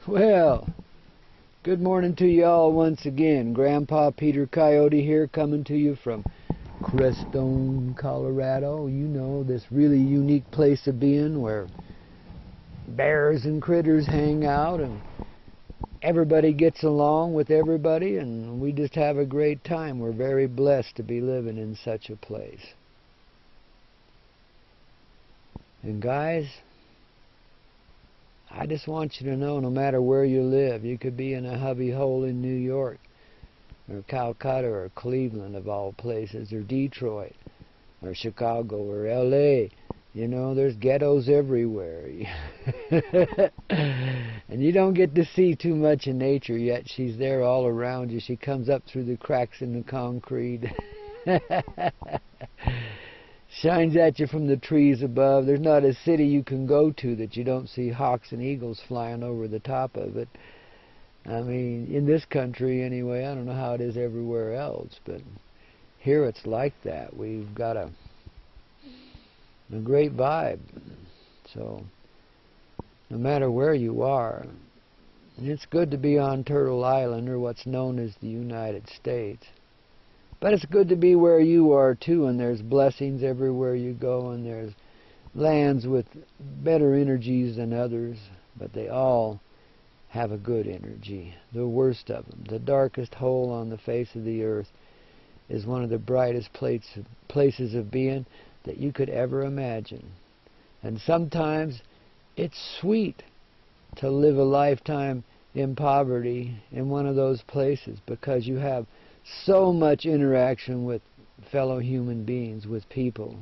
Well, good morning to you all once again. Grandpa Peter Coyote here, coming to you from Crestone, Colorado. You know, this really unique place of being where bears and critters hang out and everybody gets along with everybody, and we just have a great time. We're very blessed to be living in such a place. And guys, I just want you to know, no matter where you live, you could be in a hubby hole in New York, or Calcutta, or Cleveland of all places, or Detroit, or Chicago, or L.A. You know, there's ghettos everywhere. And you don't get to see too much in nature, yet she's there all around you. She comes up through the cracks in the concrete. Shines at you from the trees above. There's not a city you can go to that you don't see hawks and eagles flying over the top of it. I mean, in this country anyway. I don't know how it is everywhere else, but here it's like that. We've got a great vibe. So, no matter where you are, it's good to be on Turtle Island, or what's known as the United States. But it's good to be where you are too, and there's blessings everywhere you go, and there's lands with better energies than others, but they all have a good energy. The worst of them, the darkest hole on the face of the earth, is one of the brightest places of being that you could ever imagine. And sometimes it's sweet to live a lifetime in poverty in one of those places, because you have so much interaction with fellow human beings, with people,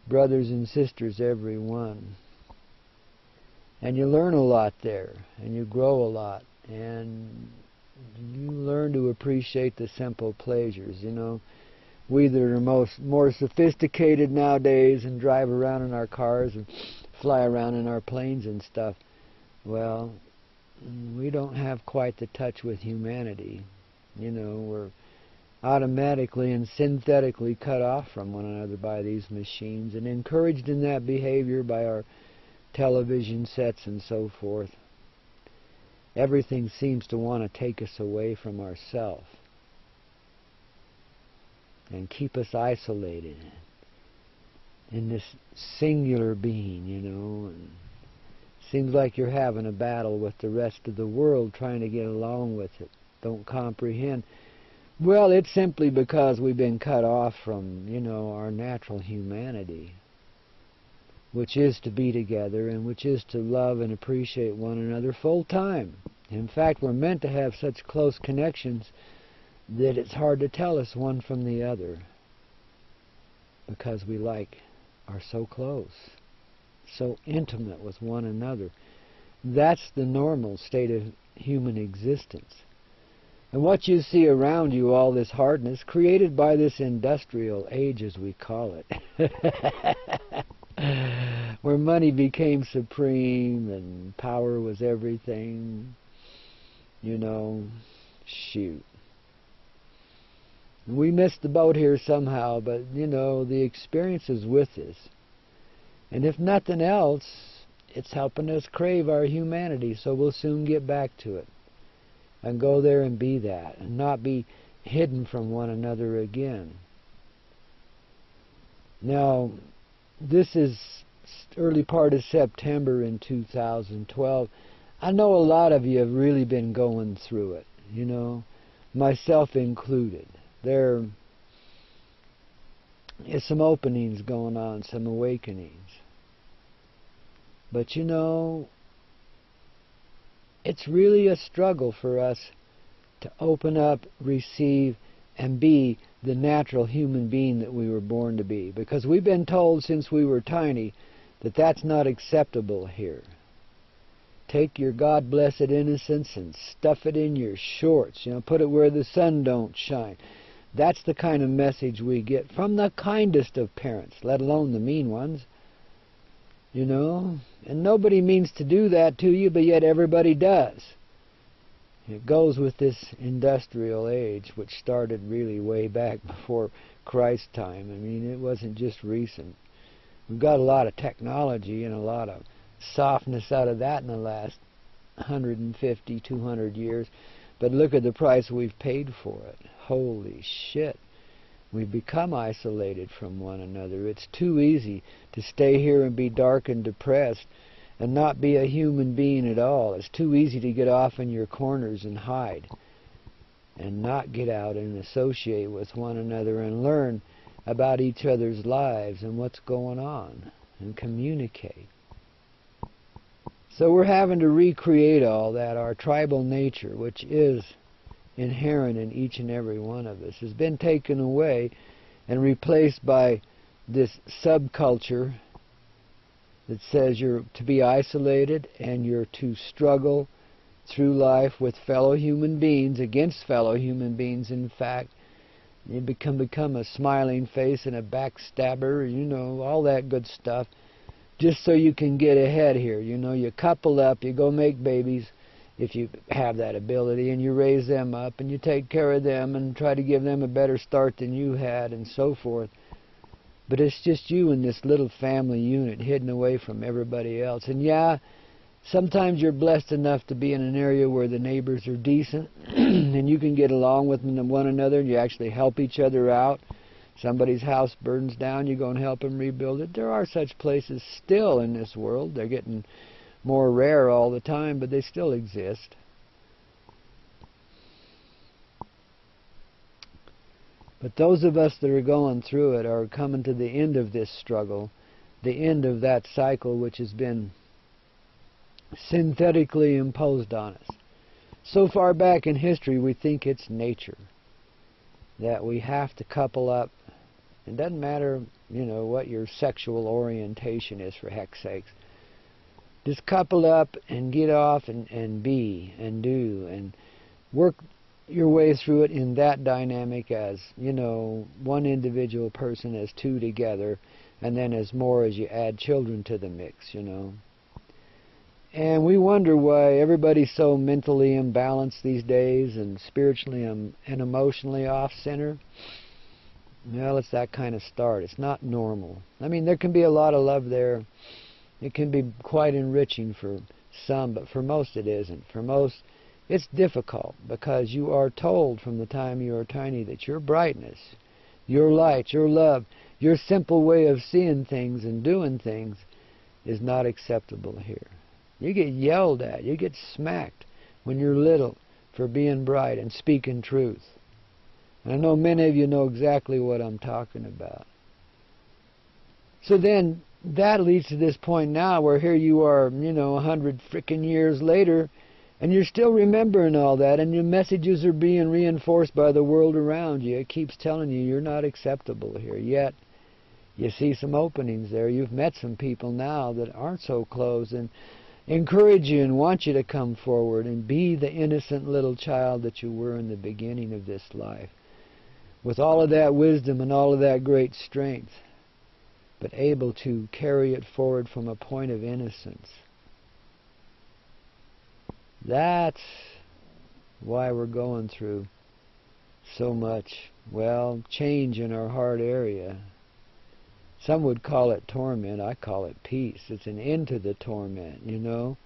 brothers and sisters, every one. And you learn a lot there, and you grow a lot, and you learn to appreciate the simple pleasures. You know, we that are more sophisticated nowadays and drive around in our cars and fly around in our planes and stuff, well, we don't have quite the touch with humanity. You know, we're automatically and synthetically cut off from one another by these machines, and encouraged in that behavior by our television sets and so forth. Everything seems to want to take us away from ourselves and keep us isolated in this singular being, you know. And seems like you're having a battle with the rest of the world, trying to get along with it. Don't comprehend. Well, it's simply because we've been cut off from, you know, our natural humanity, which is to be together, and which is to love and appreciate one another full time. In fact, we're meant to have such close connections that it's hard to tell us one from the other, because we are so close, so intimate with one another. That's the normal state of human existence. And what you see around you, all this hardness, created by this industrial age, as we call it, where money became supreme and power was everything, you know, shoot. We missed the boat here somehow, but, you know, the experience is with us. And if nothing else, it's helping us crave our humanity, so we'll soon get back to it. And go there and be that, and not be hidden from one another again. Now, this is early part of September in 2012. I know a lot of you have really been going through it, you know, myself included. There is some openings going on, some awakenings. But you know, it's really a struggle for us to open up, receive, and be the natural human being that we were born to be. Because we've been told since we were tiny that that's not acceptable here. Take your God-blessed innocence and stuff it in your shorts. You know, put it where the sun don't shine. That's the kind of message we get from the kindest of parents, let alone the mean ones. You know, and nobody means to do that to you, but yet everybody does. It goes with this industrial age, which started really way back before Christ's time. I mean, it wasn't just recent. We've got a lot of technology and a lot of softness out of that in the last 150, 200 years. But look at the price we've paid for it. Holy shit. We've become isolated from one another. It's too easy to stay here and be dark and depressed and not be a human being at all. It's too easy to get off in your corners and hide and not get out and associate with one another and learn about each other's lives and what's going on and communicate. So we're having to recreate all that. Our tribal nature, which is inherent in each and every one of us, has been taken away and replaced by this subculture that says you're to be isolated and you're to struggle through life with fellow human beings, against fellow human beings, in fact. You become a smiling face and a backstabber, you know, all that good stuff, just so you can get ahead here. You know, you couple up, you go make babies, if you have that ability, and you raise them up, and you take care of them, and try to give them a better start than you had, and so forth. But it's just you and this little family unit hidden away from everybody else. And yeah, sometimes you're blessed enough to be in an area where the neighbors are decent, and you can get along with one another, and you actually help each other out. Somebody's house burns down, you go and help them rebuild it. There are such places still in this world. They're getting more rare all the time, but they still exist. But those of us that are going through it are coming to the end of this struggle, the end of that cycle which has been synthetically imposed on us. So far back in history, we think it's nature, that we have to couple up. It doesn't matter, you know, what your sexual orientation is, for heck's sakes. Just couple up and get off and be and do and work your way through it in that dynamic as, you know, one individual person as two together, and then as more as you add children to the mix, you know. And we wonder why everybody's so mentally imbalanced these days and spiritually and emotionally off-center. Well, it's that kind of start. It's not normal. I mean, there can be a lot of love there. It can be quite enriching for some, but for most it isn't. For most, it's difficult because you are told from the time you are tiny that your brightness, your light, your love, your simple way of seeing things and doing things is not acceptable here. You get yelled at, you get smacked when you're little for being bright and speaking truth. And I know many of you know exactly what I'm talking about. So then, that leads to this point now where here you are, you know, 100 frickin' years later, and you're still remembering all that, and your messages are being reinforced by the world around you. It keeps telling you you're not acceptable here. Yet, you see some openings there. You've met some people now that aren't so closed and encourage you and want you to come forward and be the innocent little child that you were in the beginning of this life, with all of that wisdom and all of that great strength, but able to carry it forward from a point of innocence. That's why we're going through so much, well, change in our heart area. Some would call it torment. I call it peace. It's an end to the torment, you know.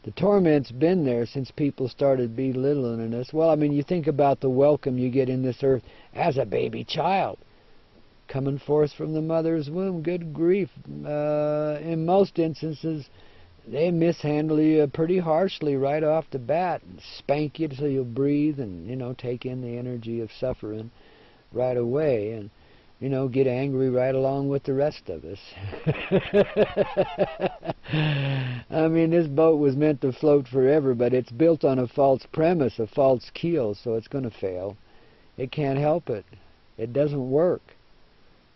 The torment's been there since people started belittling us. Well, I mean, you think about the welcome you get in this earth as a baby child, coming forth from the mother's womb. Good grief. In most instances, they mishandle you pretty harshly right off the bat, and spank you so you'll breathe and, you know, take in the energy of suffering right away, and, you know, get angry right along with the rest of us. I mean, this boat was meant to float forever, but it's built on a false premise, a false keel, so it's going to fail. It can't help it. It doesn't work.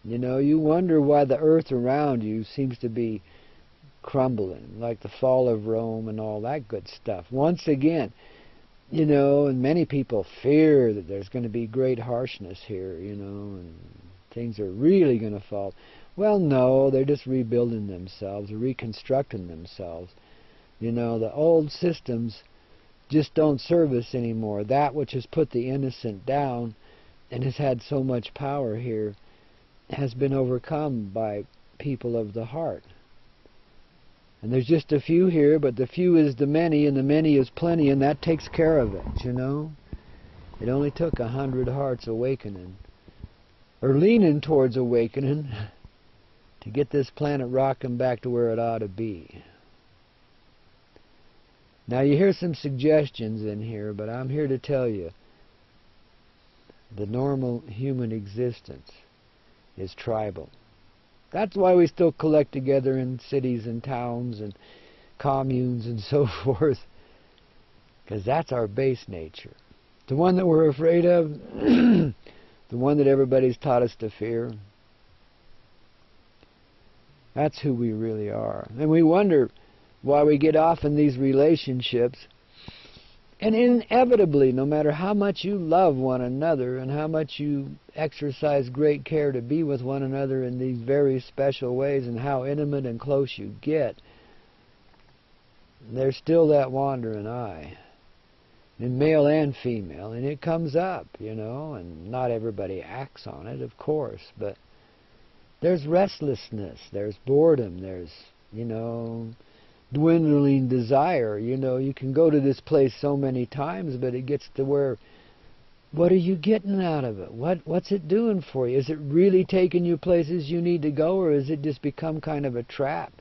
You know, you wonder why the earth around you seems to be crumbling, like the fall of Rome and all that good stuff. Once again, you know, and many people fear that there's going to be great harshness here, you know, and things are really going to fall. Well, no, they're just rebuilding themselves, reconstructing themselves. You know, the old systems just don't serve us anymore. That which has put the innocent down and has had so much power here has been overcome by people of the heart. And there's just a few here, but the few is the many, and the many is plenty, and that takes care of it, you know. It only took 100 hearts awakening, or leaning towards awakening, to get this planet rocking back to where it ought to be. Now you hear some suggestions in here, but I'm here to tell you the normal human existence is tribal. That's why we still collect together in cities and towns and communes and so forth, because that's our base nature. The one that we're afraid of, the one that everybody's taught us to fear, that's who we really are. And we wonder why we get off in these relationships. And inevitably, no matter how much you love one another and how much you exercise great care to be with one another in these very special ways and how intimate and close you get, there's still that wandering eye, in male and female, and it comes up, you know, and not everybody acts on it, of course, but there's restlessness, there's boredom, there's, you know, dwindling desire. You know, you can go to this place so many times, but it gets to where, what are you getting out of it? What's it doing for you? Is it really taking you places you need to go, or has it just become kind of a trap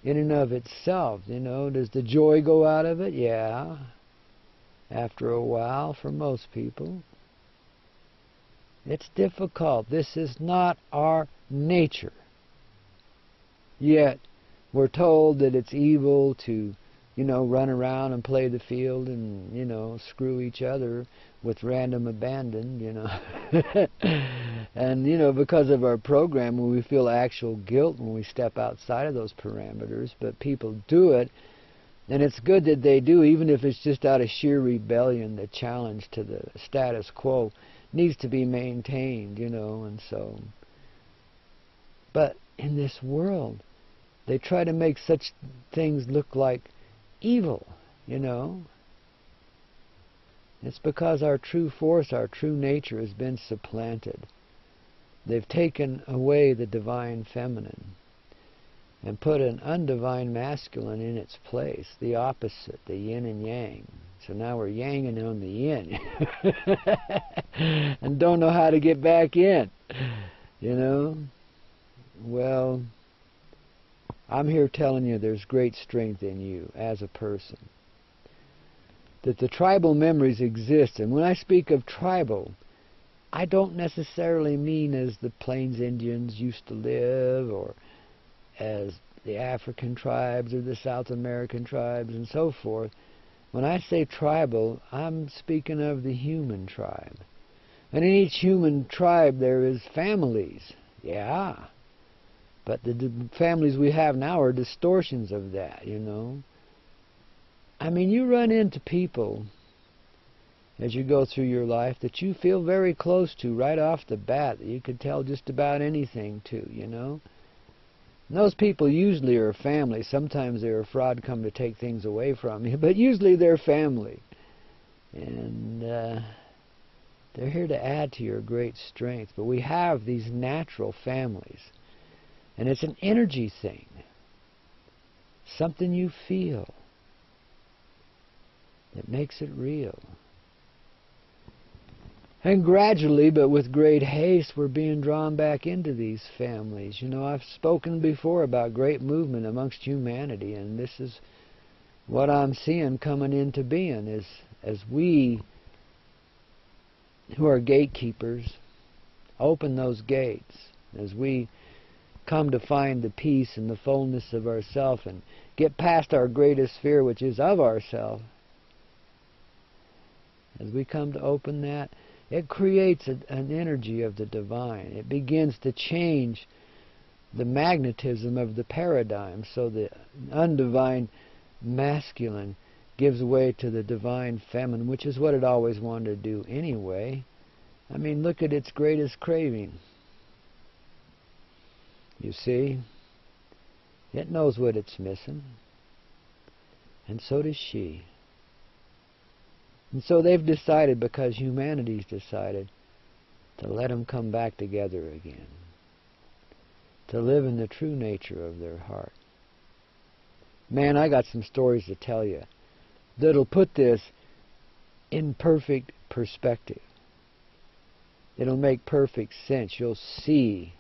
in and of itself? You know, does the joy go out of it? Yeah, after a while, for most people. It's difficult. This is not our nature. Yet we're told that it's evil to, you know, run around and play the field and, you know, screw each other with random abandon, you know. And, you know, because of our program, when we feel actual guilt when we step outside of those parameters, but people do it, and it's good that they do, even if it's just out of sheer rebellion. The challenge to the status quo needs to be maintained, you know, and so. But in this world, they try to make such things look like evil, you know. It's because our true force, our true nature has been supplanted. They've taken away the divine feminine and put an undivine masculine in its place, the opposite, the yin and yang. So now we're yanging on the yin and don't know how to get back in, you know. Well, I'm here telling you there's great strength in you as a person. That the tribal memories exist. And when I speak of tribal, I don't necessarily mean as the Plains Indians used to live, or as the African tribes or the South American tribes and so forth. When I say tribal, I'm speaking of the human tribe. And in each human tribe there is families. Yeah. But the families we have now are distortions of that, you know. I mean, you run into people as you go through your life that you feel very close to right off the bat, that you could tell just about anything to, you know. And those people usually are family. Sometimes they're a fraud come to take things away from you, but usually they're family. And they're here to add to your great strength. But we have these natural families. And it's an energy thing. Something you feel that makes it real. And gradually, but with great haste, we're being drawn back into these families. You know, I've spoken before about great movement amongst humanity, and this is what I'm seeing coming into being, is as we, who are gatekeepers, open those gates, as we come to find the peace and the fullness of ourself and get past our greatest fear, which is of ourself. As we come to open that, it creates an energy of the divine. It begins to change the magnetism of the paradigm, so the undivine masculine gives way to the divine feminine, which is what it always wanted to do anyway. I mean, look at its greatest craving. You see, it knows what it's missing, and so does she. And so they've decided, because humanity's decided, to let them come back together again, to live in the true nature of their heart. Man, I got some stories to tell you that'll put this in perfect perspective. It'll make perfect sense. You'll see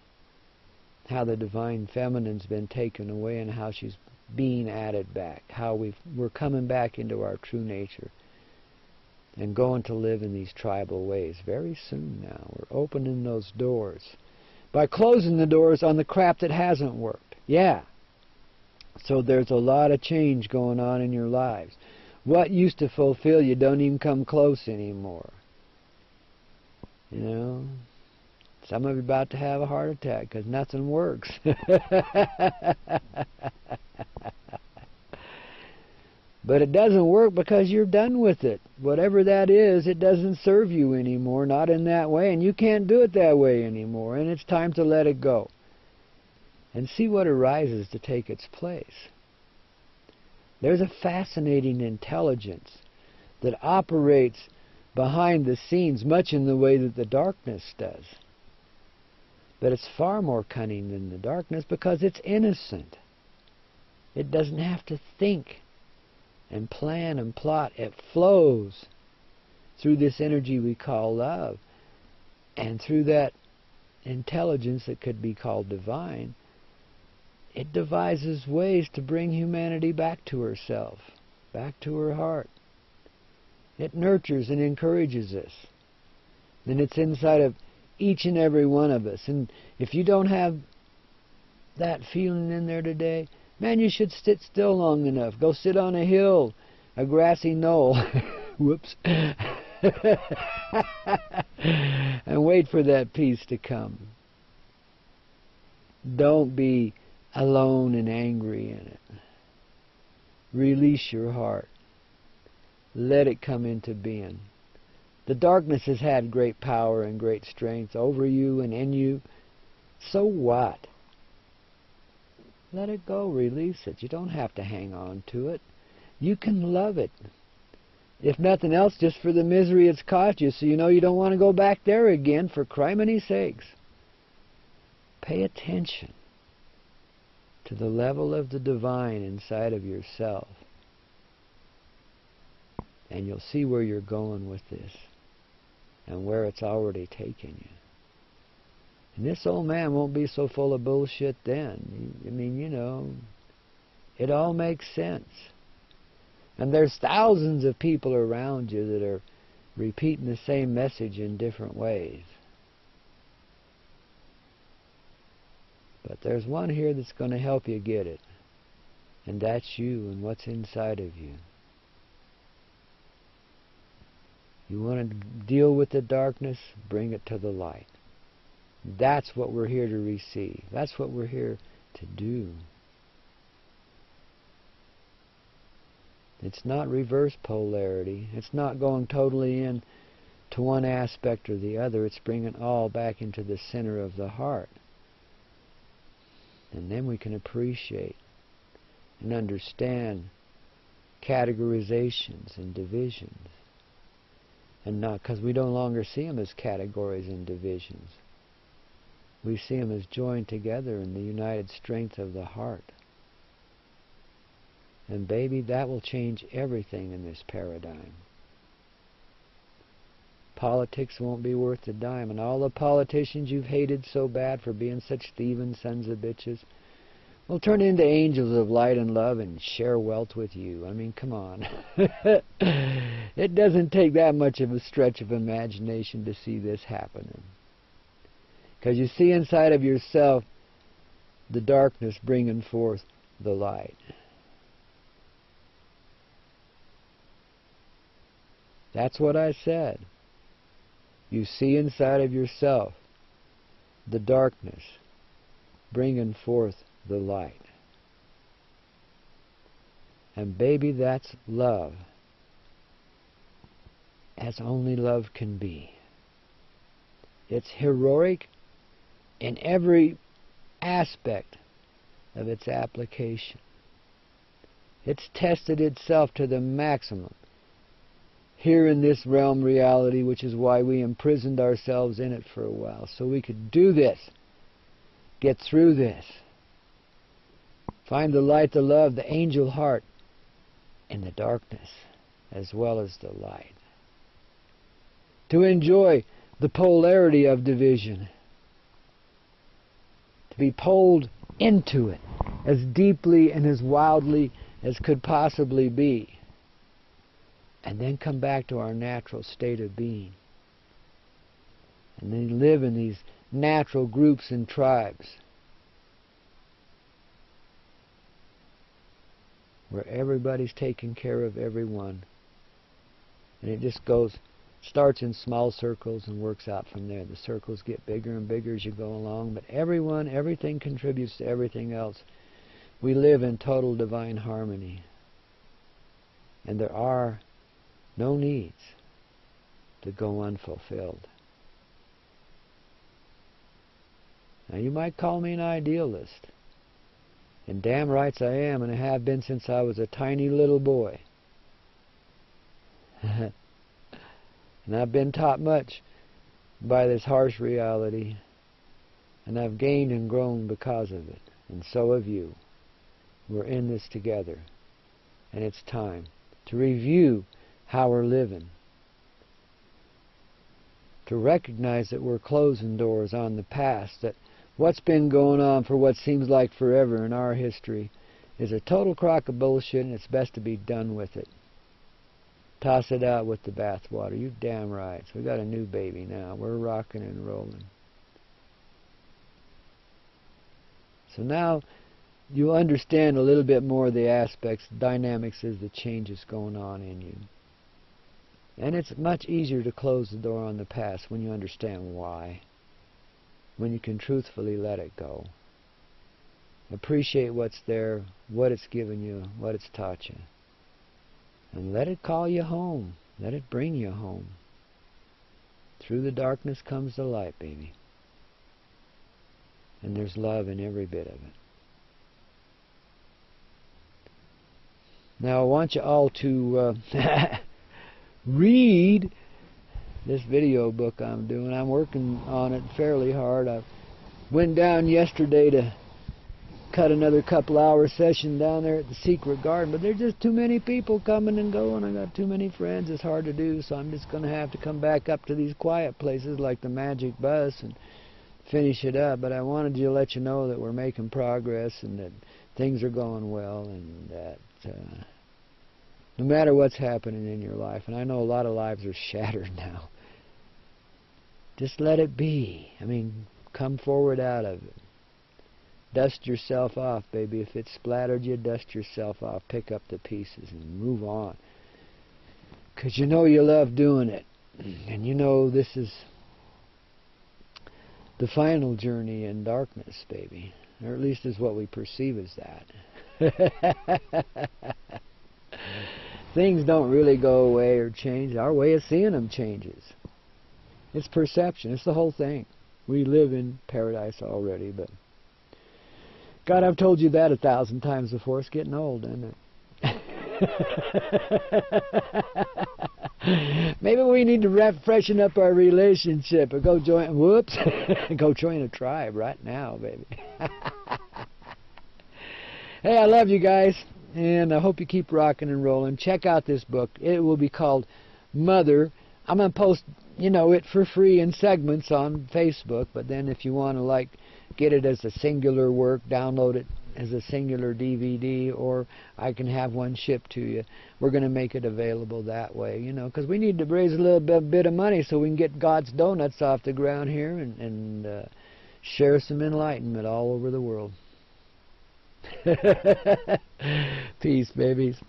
how the Divine Feminine's been taken away and how she's being added back, how we're coming back into our true nature and going to live in these tribal ways very soon now. We're opening those doors by closing the doors on the crap that hasn't worked. Yeah. So there's a lot of change going on in your lives. What used to fulfill you don't even come close anymore. You know, some of you are about to have a heart attack because nothing works. But it doesn't work because you're done with it. Whatever that is, it doesn't serve you anymore, not in that way, and you can't do it that way anymore, and it's time to let it go and see what arises to take its place. There's a fascinating intelligence that operates behind the scenes, much in the way that the darkness does. But it's far more cunning than the darkness because it's innocent. It doesn't have to think and plan and plot. It flows through this energy we call love. And through that intelligence that could be called divine, it devises ways to bring humanity back to herself, back to her heart. It nurtures and encourages us. And it's inside of each and every one of us. And if you don't have that feeling in there today, man, you should sit still long enough. Go sit on a hill, a grassy knoll, whoops, and wait for that peace to come. Don't be alone and angry in it. Release your heart. Let it come into being. The darkness has had great power and great strength over you and in you. So what? Let it go. Release it. You don't have to hang on to it. You can love it. If nothing else, just for the misery it's caused you, so you know you don't want to go back there again, for criminy sakes. Pay attention to the level of the divine inside of yourself. And you'll see where you're going with this and where it's already taken you. And this old man won't be so full of bullshit then. I mean, you know, it all makes sense. And there's thousands of people around you that are repeating the same message in different ways. But there's one here that's going to help you get it. And that's you and what's inside of you. You want to deal with the darkness? Bring it to the light. That's what we're here to receive. That's what we're here to do. It's not reverse polarity. It's not going totally in to one aspect or the other. It's bringing all back into the center of the heart. And then we can appreciate and understand categorizations and divisions. And not because we no longer see them as categories and divisions. We see them as joined together in the united strength of the heart. And baby, that will change everything in this paradigm. Politics won't be worth a dime, and all the politicians you've hated so bad for being such thieving sons of bitches will turn into angels of light and love and share wealth with you. I mean, come on. It doesn't take that much of a stretch of imagination to see this happening. Because you see inside of yourself the darkness bringing forth the light. That's what I said. You see inside of yourself the darkness bringing forth the light. And baby, that's love, as only love can be. It's heroic in every aspect of its application. It's tested itself to the maximum here in this realm reality, which is why we imprisoned ourselves in it for a while, so we could do this, get through this, Find the light, the love, the angel heart in the darkness as well as the light. To enjoy the polarity of division. To be pulled into it as deeply and as wildly as could possibly be. And then come back to our natural state of being. And then live in these natural groups and tribes where everybody's taking care of everyone. And it just starts in small circles and works out from there. The circles get bigger and bigger as you go along, but everything contributes to everything else. We live in total divine harmony. And there are no needs to go unfulfilled. Now you might call me an idealist. And damn rights I am, and I have been since I was a tiny little boy. And I've been taught much by this harsh reality, and I've gained and grown because of it. And so have you. We're in this together. And it's time to review how we're living. To recognize that we're closing doors on the past, that what's been going on for what seems like forever in our history is a total crock of bullshit, and it's best to be done with it. Toss it out with the bathwater. You damn right. So we got a new baby now. We're rocking and rolling. So now you understand a little bit more of the aspects, the dynamics of the changes going on in you. And it's much easier to close the door on the past when you understand why. When you can truthfully let it go. Appreciate what's there, what it's given you, what it's taught you. And let it call you home. Let it bring you home. Through the darkness comes the light, baby. And there's love in every bit of it. Now I want you all to read this video book I'm doing. I'm working on it fairly hard. I went down yesterday to cut another couple hour session down there at the Secret Garden, but there's just too many people coming and going. I got too many friends. It's hard to do, so I'm just going to have to come back up to these quiet places like the Magic Bus and finish it up. But I wanted to let you know that we're making progress and that things are going well, and that no matter what's happening in your life, and I know a lot of lives are shattered now, just let it be. I mean, come forward out of it. Dust yourself off, baby. If it splattered you, dust yourself off. Pick up the pieces and move on. Because you know you love doing it. And you know this is the final journey in darkness, baby. Or at least is what we perceive as that. Things don't really go away or change. Our way of seeing them changes. It's perception. It's the whole thing. We live in paradise already, but God, I've told you that 1,000 times before. It's getting old, isn't it? Maybe we need to freshen up our relationship or go join, go join a tribe right now, baby. Hey, I love you guys, and I hope you keep rocking and rolling. Check out this book. It will be called Mother. I'm going to post, it for free in segments on Facebook, but then if you want to, get it as a singular work, download it as a singular DVD, or I can have one shipped to you. We're going to make it available that way, because we need to raise a little bit of money so we can get God's donuts off the ground here and share some enlightenment all over the world. Peace, babies.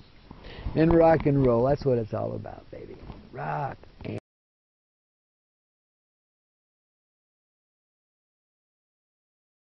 And rock and roll. That's what it's all about, baby. Rock and